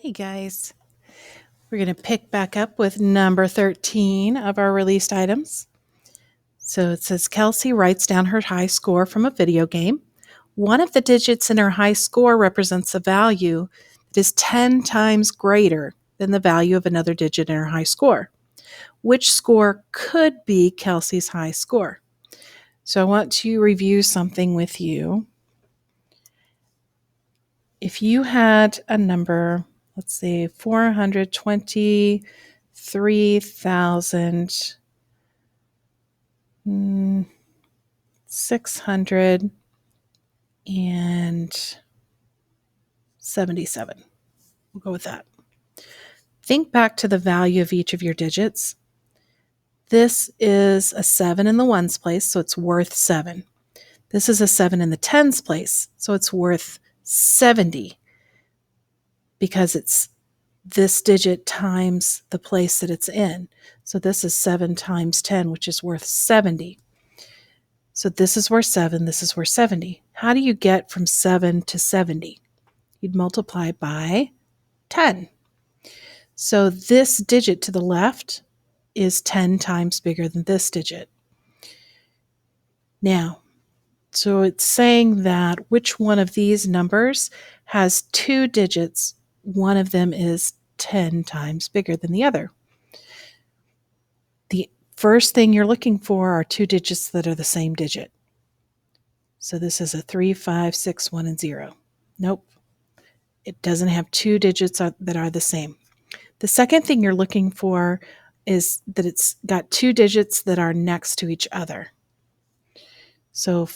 Hey guys, we're going to pick back up with number 13 of our released items. So it says Kelsey writes down her high score from a video game. One of the digits in her high score represents a value that is 10 times greater than the value of another digit in her high score. Which score could be Kelsey's high score? So I want to review something with you. If you had a number, let's see, 423,677. We'll go with that. Think back to the value of each of your digits. This is a 7 in the ones place, so it's worth 7. This is a 7 in the tens place, so it's worth 70 because it's this digit times the place that it's in. So this is 7 times 10, which is worth 70. So this is worth 7, this is worth 70. How do you get from 7 to 70? You'd multiply by 10. So this digit to the left is 10 times bigger than this digit. Now, so it's saying that which one of these numbers has two digits, one of them is 10 times bigger than the other. The first thing you're looking for are two digits that are the same digit. So this is a 3, 5, 6, 1, and 0. Nope. It doesn't have two digits that are the same. The second thing you're looking for is that it's got two digits that are next to each other. So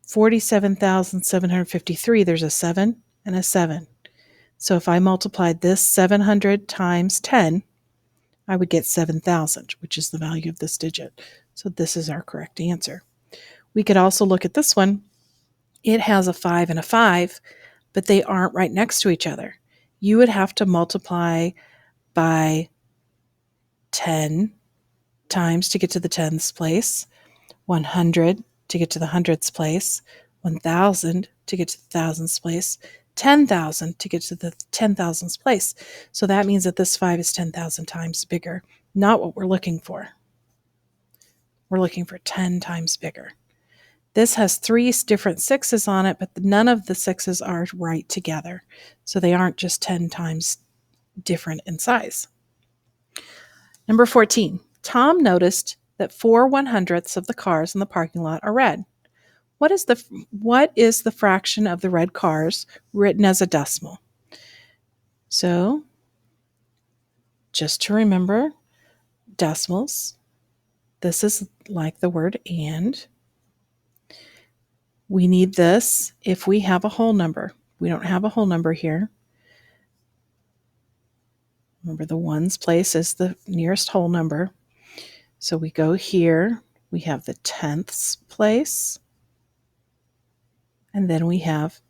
47,753, there's a 7 and a 7. So if I multiplied this 700 times 10, I would get 7,000, which is the value of this digit. So this is our correct answer. We could also look at this one. It has a 5 and a 5, but they aren't right next to each other. You would have to multiply by 10 times to get to the tens place, 100 to get to the hundreds place, 1,000 to get to the thousands place, 10,000 to get to the 10,000s place. So that means that this 5 is 10,000 times bigger. Not what we're looking for. We're looking for 10 times bigger. This has 3 different 6s on it, but none of the 6s are right together. So they aren't just 10 times different in size. Number 14. Tom noticed that 4 100ths of the cars in the parking lot are red. What is the fraction of the red cars written as a decimal? So, just to remember decimals, this is like the word and. We need this if we have a whole number. We don't have a whole number here. Remember, the ones place is the nearest whole number. So we go here. We have the tenths place. And then we have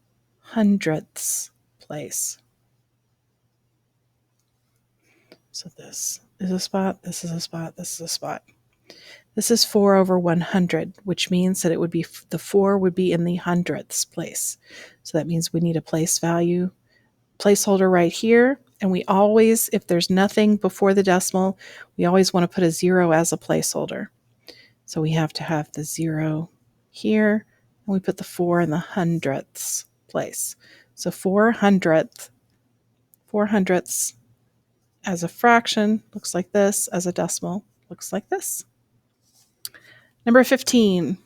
hundredths place. So this is a spot, this is a spot, this is a spot. This is 4 over 100, which means that it would be the 4 would be in the hundredths place. So that means we need a placeholder right here. And we always, if there's nothing before the decimal, we always want to put a 0 as a placeholder. So we have to have the 0 here, and we put the 4 in the hundredths place. So 4 hundredths as a fraction looks like this, as a decimal looks like this. Number 15.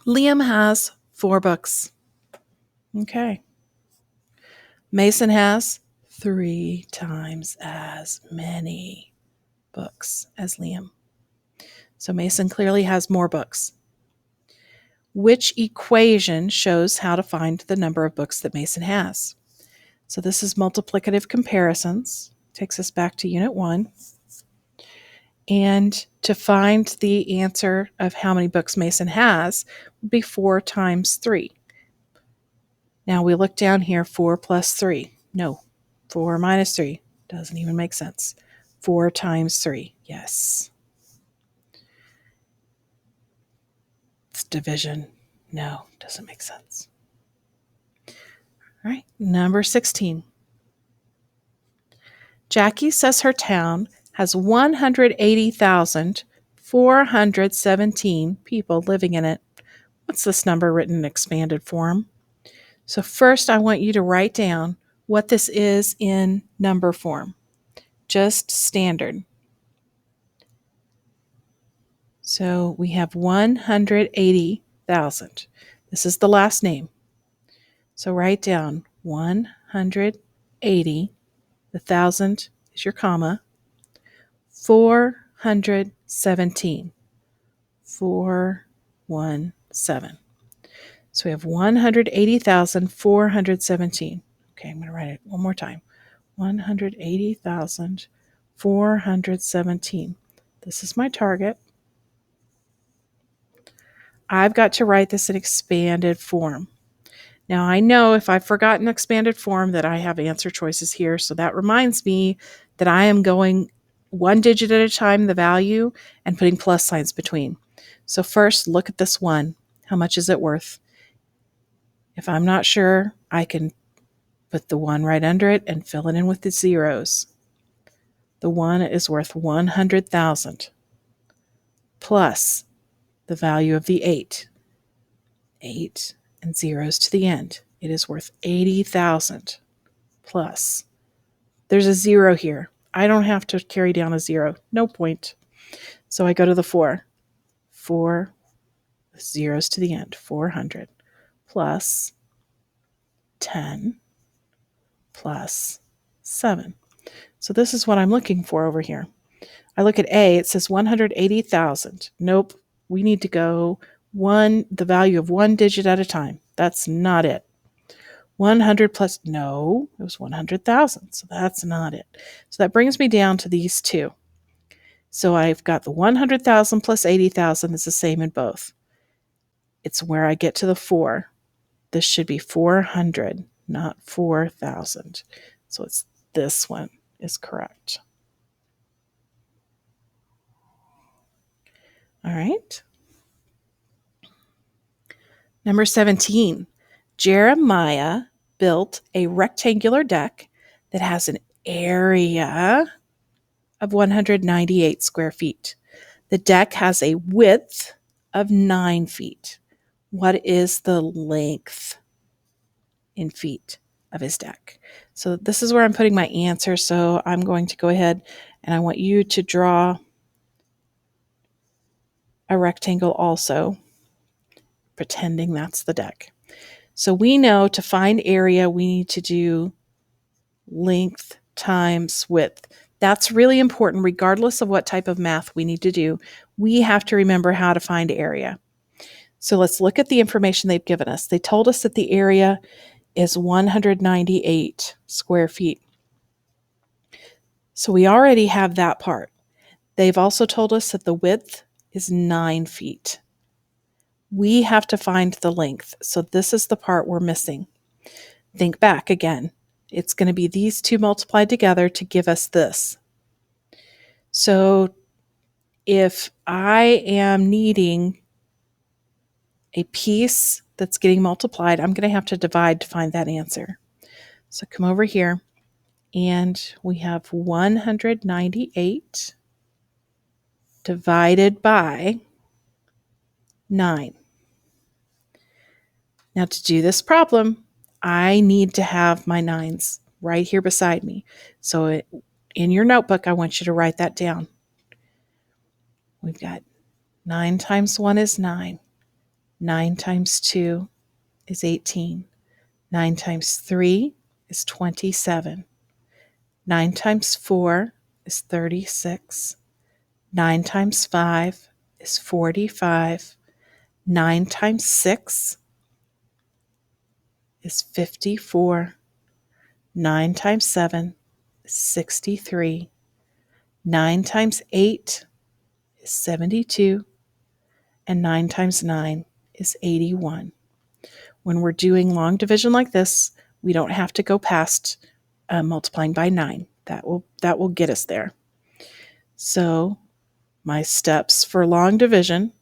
Liam has 4 books. Okay. Mason has 3 times as many books as Liam. So Mason clearly has more books. Which equation shows how to find the number of books that Mason has? So this is multiplicative comparisons. Takes us back to Unit 1. And to find the answer of how many books Mason has would be 4 times 3. Now we look down here, 4 plus 3. No, 4 minus 3. Doesn't even make sense. 4 times 3. Yes. It's division. No, doesn't make sense. All right, number 16. Jackie says her town has 180,417 people living in it. What's this number written in expanded form? So first I want you to write down what this is in number form. Just standard. So we have 180,000. This is the last name. So write down 180, the 1,000 is your comma, 417. 417. So we have 180,417. Okay, I'm going to write it one more time. 180,417. This is my target. I've got to write this in expanded form. Now I know if I've forgotten expanded form that I have answer choices here, so that reminds me that I am going one digit at a time, the value, and putting plus signs between. So first, look at this one. How much is it worth? If I'm not sure, I can put the 1 right under it and fill it in with the zeros. The 1 is worth 100,000 plus the value of the 8. 8 and zeros to the end. It is worth 80,000 plus. There's a 0 here. I don't have to carry down a 0. No point. So I go to the 4. 4 zeros to the end. 400 plus 10 plus 7. So this is what I'm looking for over here. I look at A, it says 180,000. Nope, we need to go the value of one digit at a time. That's not it. 100 plus, no, it was 100,000. So that's not it. So that brings me down to these two. So I've got the 100,000 plus 80,000 is the same in both. It's where I get to the 4. This should be 400, not 4,000. So it's this one is correct. All right. Number 17, Jeremiah built a rectangular deck that has an area of 198 square feet. The deck has a width of 9 feet. What is the length in feet of his deck? So this is where I'm putting my answer. So I'm going to go ahead and I want you to draw a rectangle also, pretending that's the deck. So we know to find area, we need to do length times width. That's really important regardless of what type of math we need to do. We have to remember how to find area. So let's look at the information they've given us. They told us that the area is 198 square feet. So we already have that part. They've also told us that the width is 9 feet. We have to find the length. So this is the part we're missing. Think back again. It's going to be these two multiplied together to give us this. So if I am needing a piece that's getting multiplied, I'm going to have to divide to find that answer. So come over here and we have 198 divided by 9. Now to do this problem, I need to have my 9s right here beside me. So in your notebook, I want you to write that down. We've got 9 times 1 is 9. 9 times 2 is 18. 9 times 3 is 27. 9 times 4 is 36. 9 times 5 is 45. 9 times 6 is 54. 9 times 7 is 63. 9 times 8 is 72. And 9 times 9 is 81. When we're doing long division like this, we don't have to go past multiplying by 9. That will get us there. So my steps for long division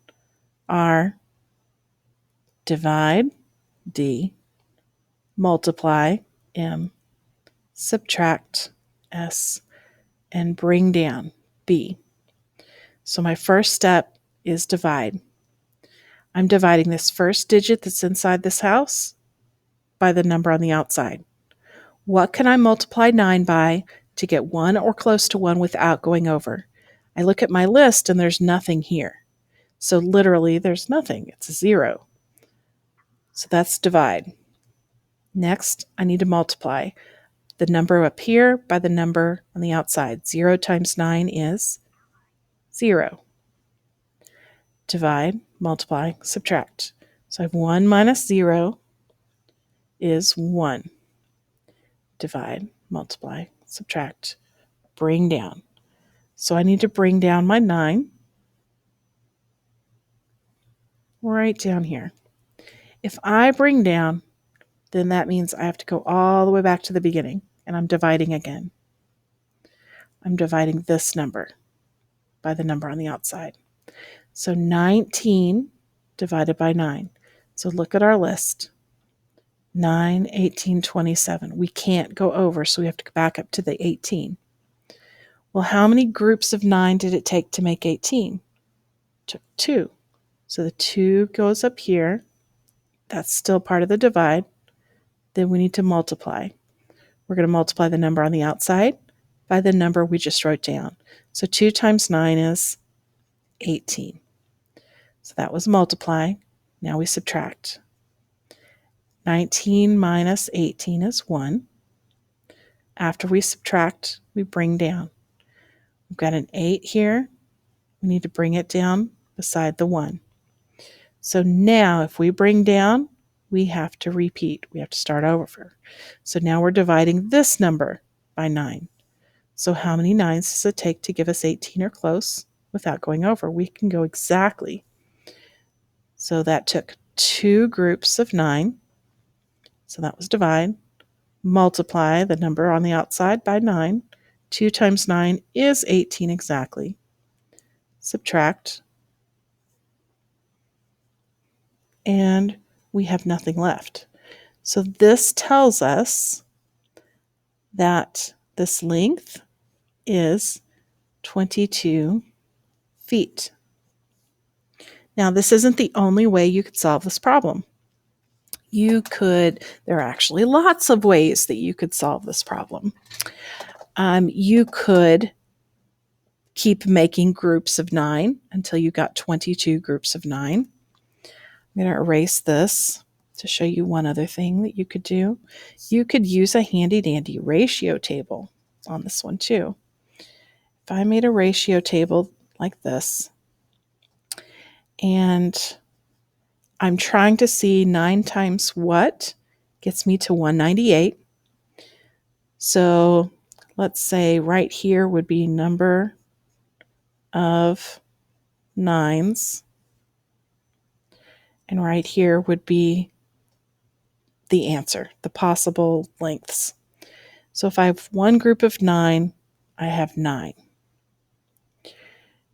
are divide, D, multiply, M, subtract, S, and bring down, B. So my first step is divide. I'm dividing this first digit that's inside this house by the number on the outside. What can I multiply 9 by to get 1 or close to 1 without going over? I look at my list and there's nothing here. So literally there's nothing. It's a 0. So that's divide. Next, I need to multiply the number up here by the number on the outside. 0 times 9 is 0. Divide, multiply, subtract. So I have 1 minus 0 is 1. Divide, multiply, subtract, bring down. So I need to bring down my 9 right down here. If I bring down, then that means I have to go all the way back to the beginning, and I'm dividing again. I'm dividing this number by the number on the outside. So 19 divided by 9. So look at our list. 9, 18, 27. We can't go over, so we have to go back up to the 18. Well, how many groups of 9 did it take to make 18? It took 2. So the 2 goes up here. That's still part of the divide. Then we need to multiply. We're going to multiply the number on the outside by the number we just wrote down. So 2 times 9 is 18. So that was multiply. Now we subtract. 19 minus 18 is 1. After we subtract, we bring down. We've got an 8 here. We need to bring it down beside the 1. So now if we bring down, we have to repeat. We have to start over. So now we're dividing this number by 9. So how many 9s does it take to give us 18 or close without going over? We can go exactly. So that took 2 groups of 9. So that was divide. Multiply the number on the outside by 9. 2 times 9 is 18 exactly. Subtract. And we have nothing left. So this tells us that this length is 22 feet. Now, this isn't the only way you could solve this problem. There are actually lots of ways that you could solve this problem. You could keep making groups of 9 until you got 22 groups of 9. I'm going to erase this to show you one other thing that you could do. You could use a handy-dandy ratio table on this one too. If I made a ratio table like this, and I'm trying to see 9 times what gets me to 198. So let's say right here would be number of 9s. And right here would be the answer, the possible lengths. So if I have one group of 9, I have 9.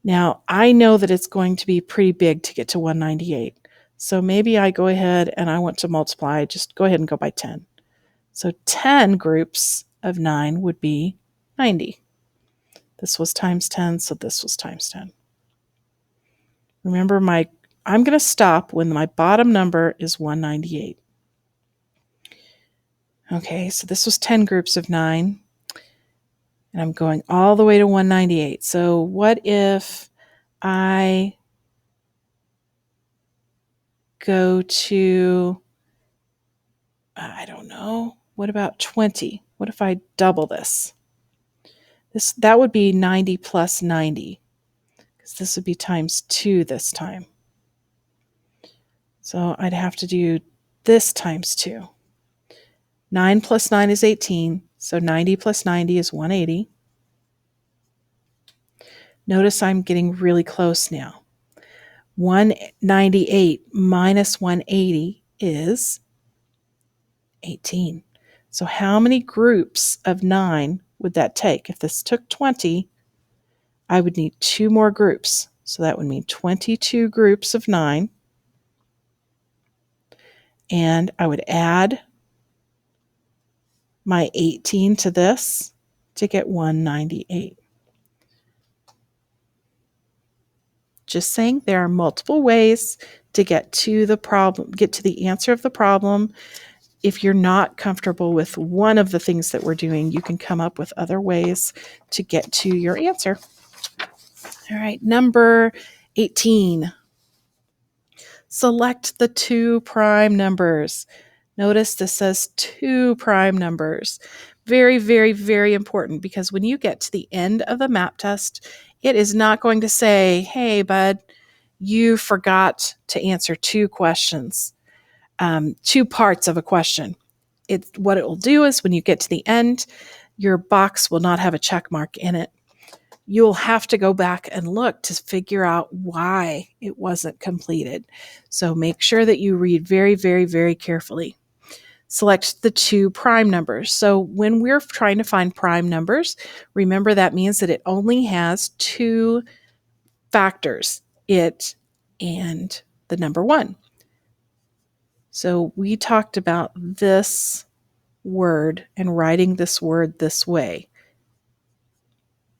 Now, I know that it's going to be pretty big to get to 198. So maybe I go ahead and I want to multiply. Just go ahead and go by 10. So 10 groups of 9 would be 90. This was times 10, so this was times 10. Remember, I'm going to stop when my bottom number is 198. Okay, so this was 10 groups of 9. And I'm going all the way to 198. So what if I go to, I don't know, what about 20? What if I double this? That would be 90 plus 90, because this would be times 2 this time. So I'd have to do this times 2. 9 plus 9 is 18, so 90 plus 90 is 180. Notice I'm getting really close now. 198 minus 180 is 18. So how many groups of 9 would that take? If this took 20, I would need 2 more groups. So that would mean 22 groups of 9. And I would add my 18 to this to get 198. Just saying there are multiple ways to get to the problem, get to the answer of the problem. If you're not comfortable with one of the things that we're doing, you can come up with other ways to get to your answer. All right, number 18. Select the two prime numbers. Notice this says two prime numbers. Very, very, very important, because when you get to the end of the map test, it is not going to say, hey, bud, you forgot to answer two questions, two parts of a question. What it will do is when you get to the end, your box will not have a check mark in it. You'll have to go back and look to figure out why it wasn't completed. So make sure that you read very, very, very carefully. Select the two prime numbers. So when we're trying to find prime numbers, remember that means that it only has two factors, it and the number 1. So we talked about this word and writing this word this way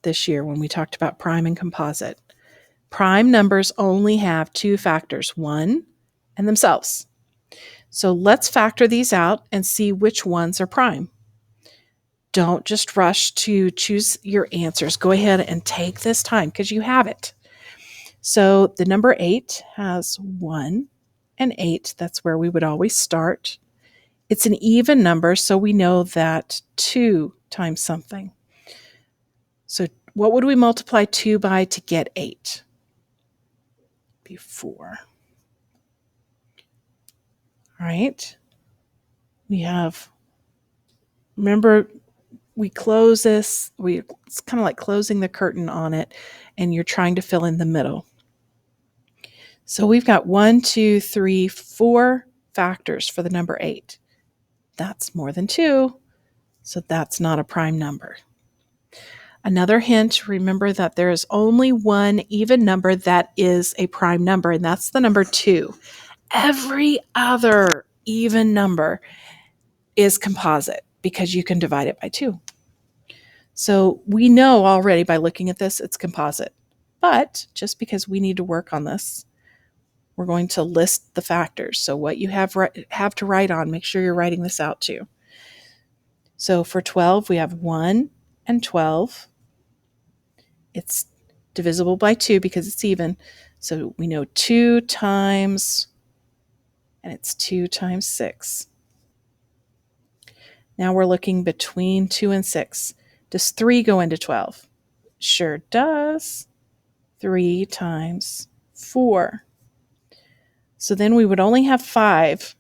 this year when we talked about prime and composite. Prime numbers only have two factors, 1 and themselves. So let's factor these out and see which ones are prime. Don't just rush to choose your answers. Go ahead and take this time because you have it. So the number 8 has 1 and 8. That's where we would always start. It's an even number, so we know that 2 times something. So what would we multiply 2 by to get 8? Be 4. All right. We have, remember, we close this, it's kind of like closing the curtain on it, and you're trying to fill in the middle. So we've got 1, 2, 3, 4 factors for the number 8. That's more than 2, so that's not a prime number. Another hint, remember that there is only one even number that is a prime number, and that's the number 2. Every other even number is composite because you can divide it by 2. So we know already by looking at this, it's composite. But just because we need to work on this, we're going to list the factors. So what you have to write on, make sure you're writing this out too. So for 12, we have 1 and 12. It's divisible by 2 because it's even. So we know 2 times, and it's 2 times 6. Now we're looking between 2 and 6. Does 3 go into 12? Sure does. 3 times 4. So then we would only have 5,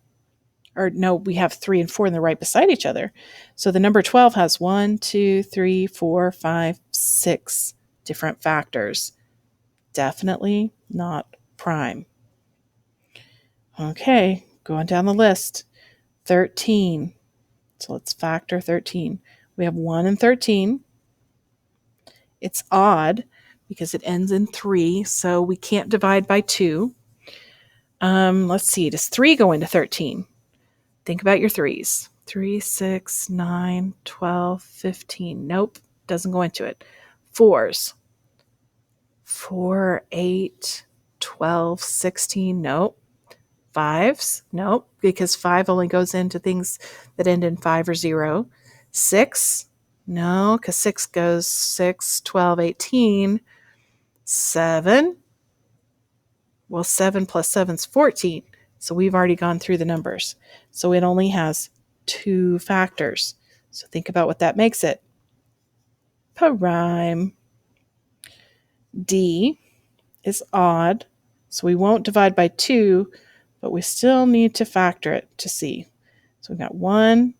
or no, we have 3 and 4 and they're right beside each other. So the number 12 has 1, 2, 3, 4, 5, 6 different factors. Definitely not prime. Okay, going down the list. 13. So let's factor 13. We have 1 and 13. It's odd because it ends in 3, so we can't divide by 2. Let's see, does 3 go into 13? Think about your 3s. 3, 6, 9, 12, 15. Nope, doesn't go into it. 4s. 4, 8, 12, 16. Nope. 5s. Nope, because 5 only goes into things that end in 5 or 0. 6. No, because 6 goes 6, 12, 18. 7. Well, 7 plus 7 is 14. So we've already gone through the numbers. So it only has 2 factors. So think about what that makes it. Prime. D is odd. So we won't divide by 2, but we still need to factor it to see. So we've got 1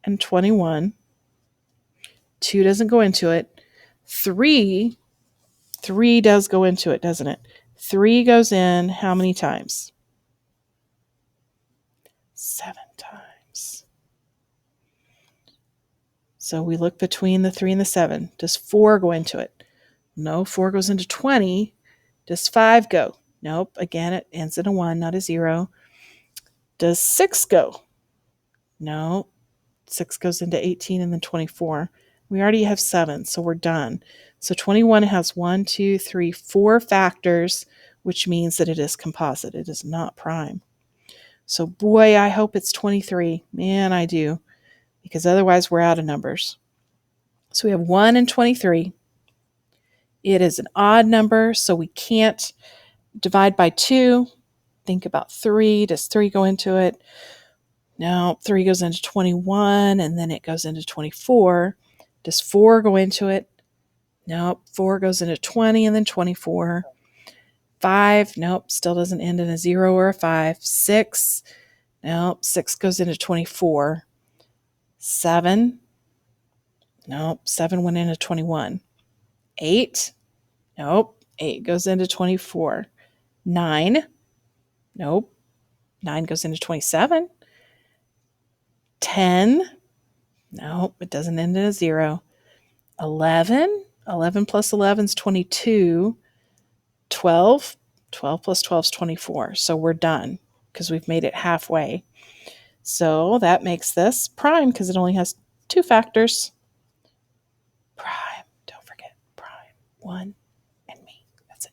and 21. 2 doesn't go into it. 3 does go into it, doesn't it? 3 goes in how many times? 7 times. So we look between the 3 and the 7. Does 4 go into it? No, 4 goes into 20. Does 5 go? Nope. Again, it ends in a 1, not a 0. Does 6 go? No. 6 goes into 18 and then 24. We already have 7, so we're done. So 21 has 1, 2, 3, 4 factors, which means that it is composite. It is not prime. So boy, I hope it's 23. Man, I do. Because otherwise we're out of numbers. So we have 1 and 23. It is an odd number, so we can't divide by 2. Think about 3. Does 3 go into it? No, 3 goes into 21, and then it goes into 24. Does 4 go into it? Nope. 4 goes into 20 and then 24. 5, nope, still doesn't end in a 0 or a 5. 6, nope, 6 goes into 24. 7, nope, 7 went into 21. 8, nope, 8 goes into 24. 9, nope, 9 goes into 27. 10, nope, it doesn't end in a 0. 11 plus 11 is 22. 12 plus 12 is 24. So we're done because we've made it halfway. So that makes this prime because it only has 2 factors. Prime. Don't forget prime. 1 and me. That's it.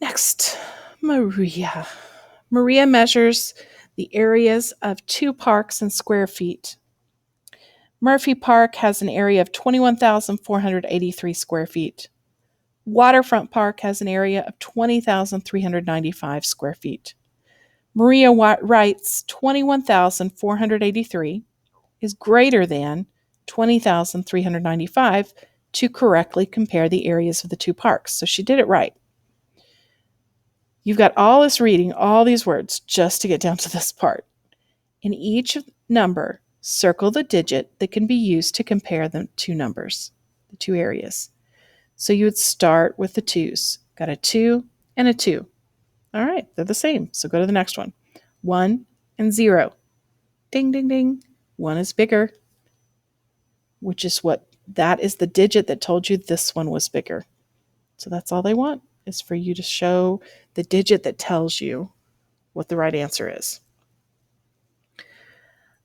Next, Maria. Maria measures the areas of 2 parks in square feet. Murphy Park has an area of 21,483 square feet. Waterfront Park has an area of 20,395 square feet. Maria writes 21,483 is greater than 20,395 to correctly compare the areas of the 2 parks. So she did it right. You've got all this reading, all these words, just to get down to this part. In each number, circle the digit that can be used to compare the 2 numbers, the 2 areas. So you would start with the 2's. Got a 2 and a 2. All right, they're the same. So go to the next one. 1 and 0. Ding, ding, ding. 1 is bigger, which is that is the digit that told you this one was bigger. So that's all they want, is for you to show the digit that tells you what the right answer is.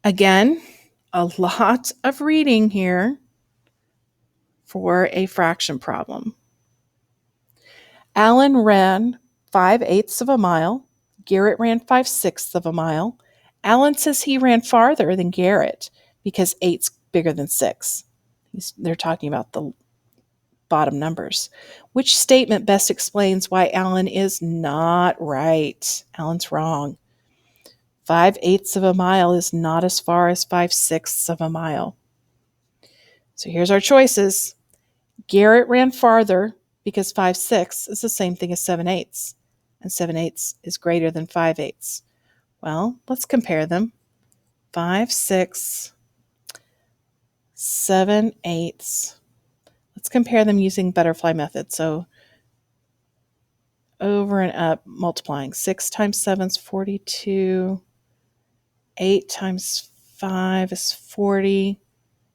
Again, a lot of reading here for a fraction problem. Alan ran 5/8 of a mile. Garrett ran 5/6 of a mile. Alan says he ran farther than Garrett because 8's bigger than 6. They're talking about the bottom numbers. Which statement best explains why Alan is not right? Alan's wrong. 5/8 of a mile is not as far as 5/6 of a mile. So here's our choices. Garrett ran farther because 5/6 is the same thing as 7/8, and 7/8 is greater than 5/8. Well, let's compare them. 5/6, 7/8. Let's compare them using butterfly method. So over and up, multiplying. 6 times 7 is 42. 8 times 5 is 40.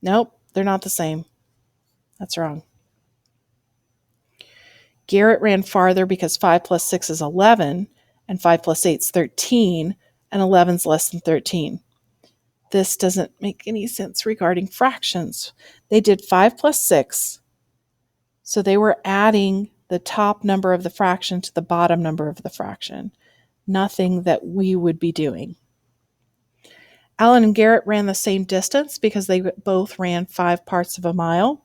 Nope, they're not the same. That's wrong. Garrett ran farther because 5 plus 6 is 11, and 5 plus 8 is 13, and 11 is less than 13. This doesn't make any sense regarding fractions. They did 5 plus 6, so they were adding the top number of the fraction to the bottom number of the fraction. Nothing that we would be doing. Alan and Garrett ran the same distance because they both ran 5 parts of a mile.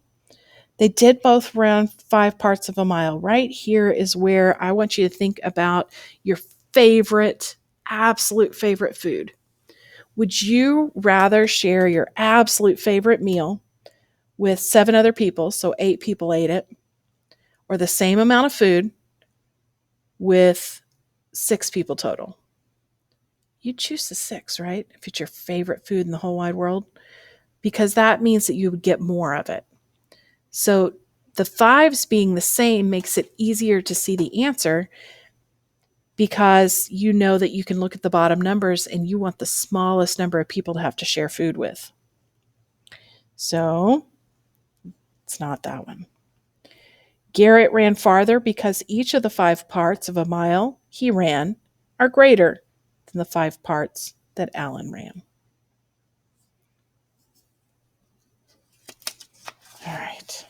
They did both run 5 parts of a mile. Right here is where I want you to think about your favorite, absolute favorite food. Would you rather share your absolute favorite meal with 7 other people, so 8 people ate it, or the same amount of food with 6 people total? You'd choose the 6, right? If it's your favorite food in the whole wide world, because that means that you would get more of it. So the 5s being the same makes it easier to see the answer because you know that you can look at the bottom numbers and you want the smallest number of people to have to share food with. So it's not that one. Garrett ran farther because each of the 5 parts of a mile he ran are greater than the 5 parts that Alan ran. All right.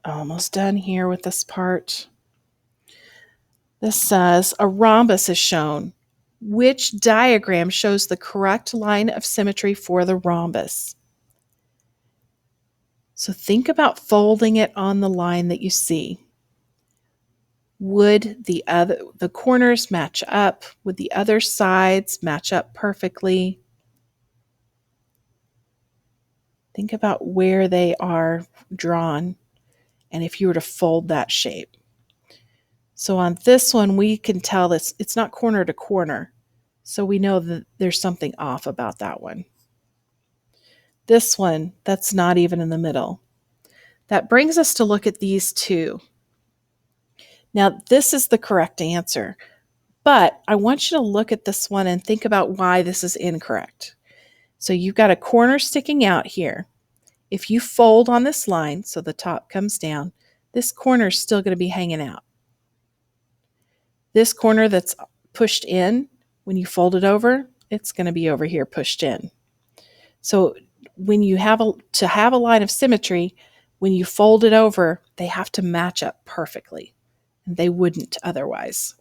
Almost done here with this part. This says a rhombus is shown. Which diagram shows the correct line of symmetry for the rhombus? So think about folding it on the line that you see. Would the corners match up? Would the other sides match up perfectly? Think about where they are drawn and if you were to fold that shape. So on this one, we can tell that it's not corner to corner. So we know that there's something off about that one. This one, that's not even in the middle. That brings us to look at these two. Now, this is the correct answer, but I want you to look at this one and think about why this is incorrect. So you've got a corner sticking out here. If you fold on this line, so the top comes down, this corner is still going to be hanging out. This corner that's pushed in, when you fold it over, it's going to be over here pushed in. So when you have to have a line of symmetry, when you fold it over, they have to match up perfectly. And they wouldn't otherwise.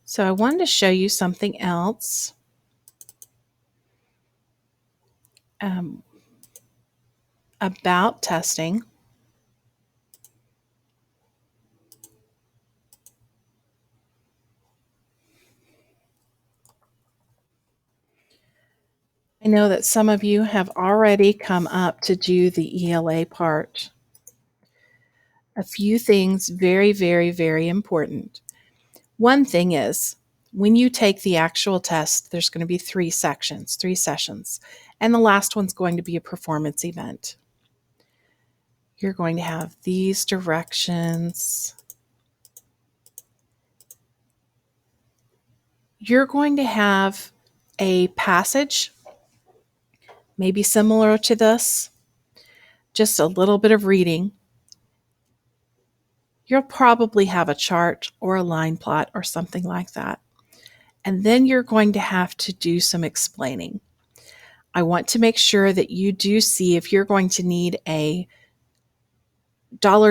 So I wanted to show you something else. About testing. I know that some of you have already come up to do the ELA part. A few things very, very, very important. One thing is, when you take the actual test, there's going to be 3 sections, 3 sessions, and the last one's going to be a performance event. You're going to have these directions. You're going to have a passage, maybe similar to this, just a little bit of reading. You'll probably have a chart or a line plot or something like that. And then you're going to have to do some explaining. I want to make sure that you do see if you're going to need a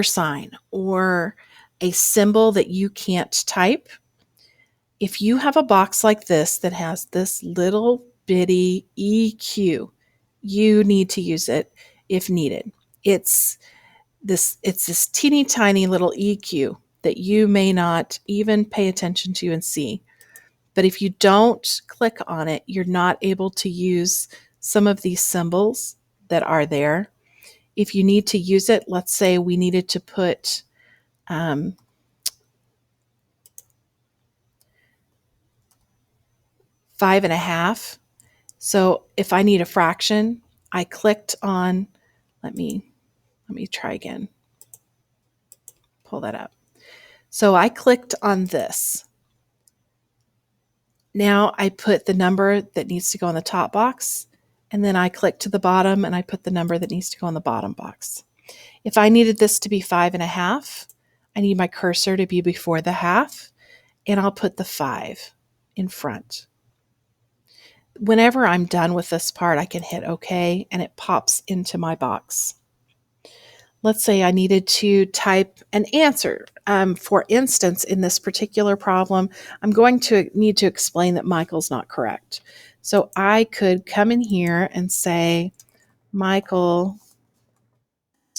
$sign or a symbol that you can't type. If you have a box like this that has this little bitty EQ, you need to use it if needed. It's this teeny tiny little EQ that you may not even pay attention to and see. But if you don't click on it, you're not able to use some of these symbols that are there. If you need to use it, let's say we needed to put 5.5. So if I need a fraction, I clicked on, let me try again. Pull that up. So I clicked on this. Now I put the number that needs to go in the top box, and then I click to the bottom and I put the number that needs to go in the bottom box. If I needed this to be 5.5, I need my cursor to be before the half, and I'll put the 5 in front. Whenever I'm done with this part, I can hit OK, and it pops into my box. Let's say I needed to type an answer. For instance, in this particular problem, I'm going to need to explain that Michael's not correct. So I could come in here and say, Michael,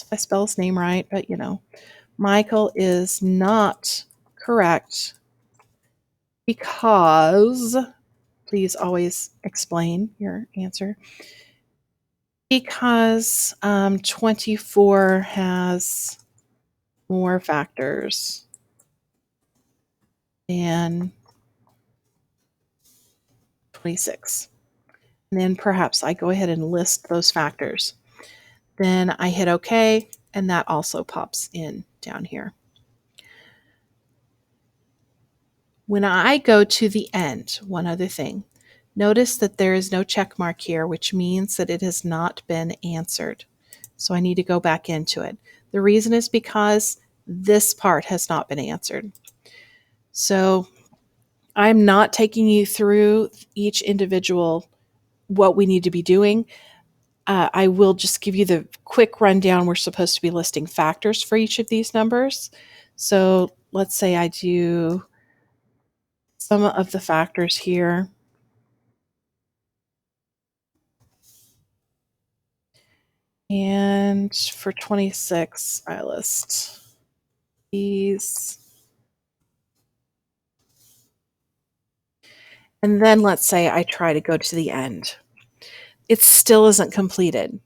if I spell his name right, but Michael is not correct because, please always explain your answer, because 24 has more factors than 26. And then perhaps I go ahead and list those factors. Then I hit OK, and that also pops in down here. When I go to the end, one other thing, Notice that there is no check mark here, which means that it has not been answered. So I need to go back into it. The reason is because this part has not been answered. So I'm not taking you through each individual what we need to be doing. I will just give you the quick rundown. We're supposed to be listing factors for each of these numbers. So let's say I do some of the factors here. And for 26, I list these. And then let's say I try to go to the end. It still isn't completed.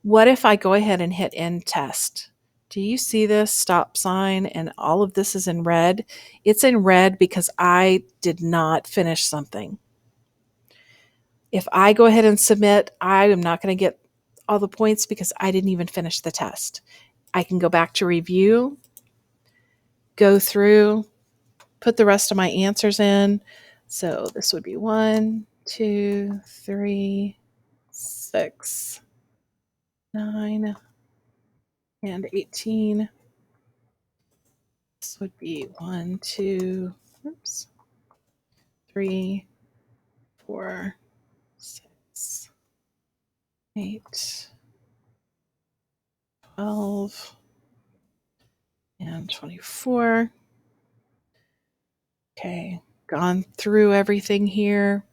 What if I go ahead and hit end test? Do you see this stop sign and all of this is in red? It's in red because I did not finish something. If I go ahead and submit, I am not going to get all the points because I didn't even finish the test. I can go back to review, go through, put the rest of my answers in. So this would be 1, 2, 3, 6, 9, and 18. This would be 1, 2, 3, 4, 6, 8, 12, and 24. Okay, gone through everything here.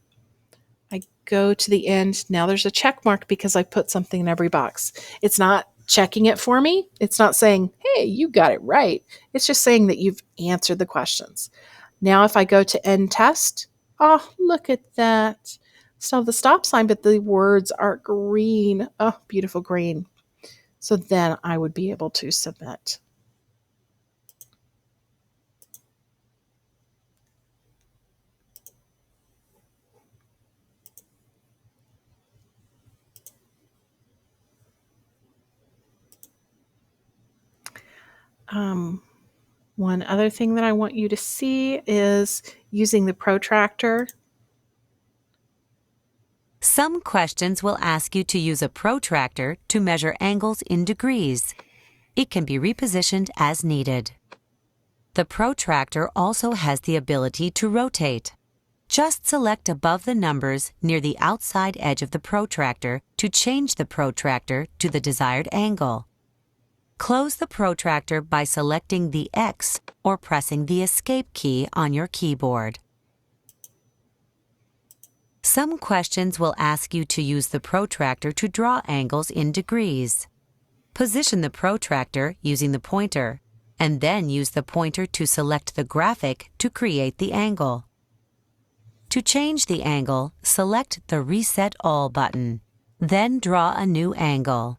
I go to the end. Now there's a check mark because I put something in every box. It's not checking it for me. It's not saying, hey, you got it right. It's just saying that you've answered the questions. Now if I go to end test, oh, look at that. Still have the stop sign, but the words are green. Oh, beautiful green. So then I would be able to submit. One other thing that I want you to see is using the protractor. Some questions will ask you to use a protractor to measure angles in degrees. It can be repositioned as needed. The protractor also has the ability to rotate. Just select above the numbers near the outside edge of the protractor to change the protractor to the desired angle. Close the protractor by selecting the X or pressing the Escape key on your keyboard. Some questions will ask you to use the protractor to draw angles in degrees. Position the protractor using the pointer, and then use the pointer to select the graphic to create the angle. To change the angle, select the Reset All button. Then draw a new angle.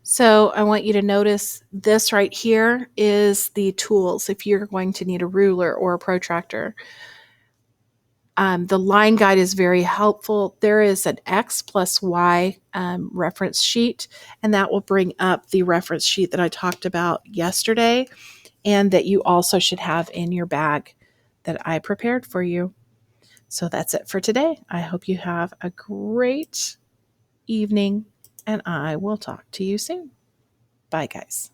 So I want you to notice this right here is the tools if you're going to need a ruler or a protractor. The line guide is very helpful. There is an X plus Y reference sheet, and that will bring up the reference sheet that I talked about yesterday and that you also should have in your bag that I prepared for you. So that's it for today. I hope you have a great evening, and I will talk to you soon. Bye, guys.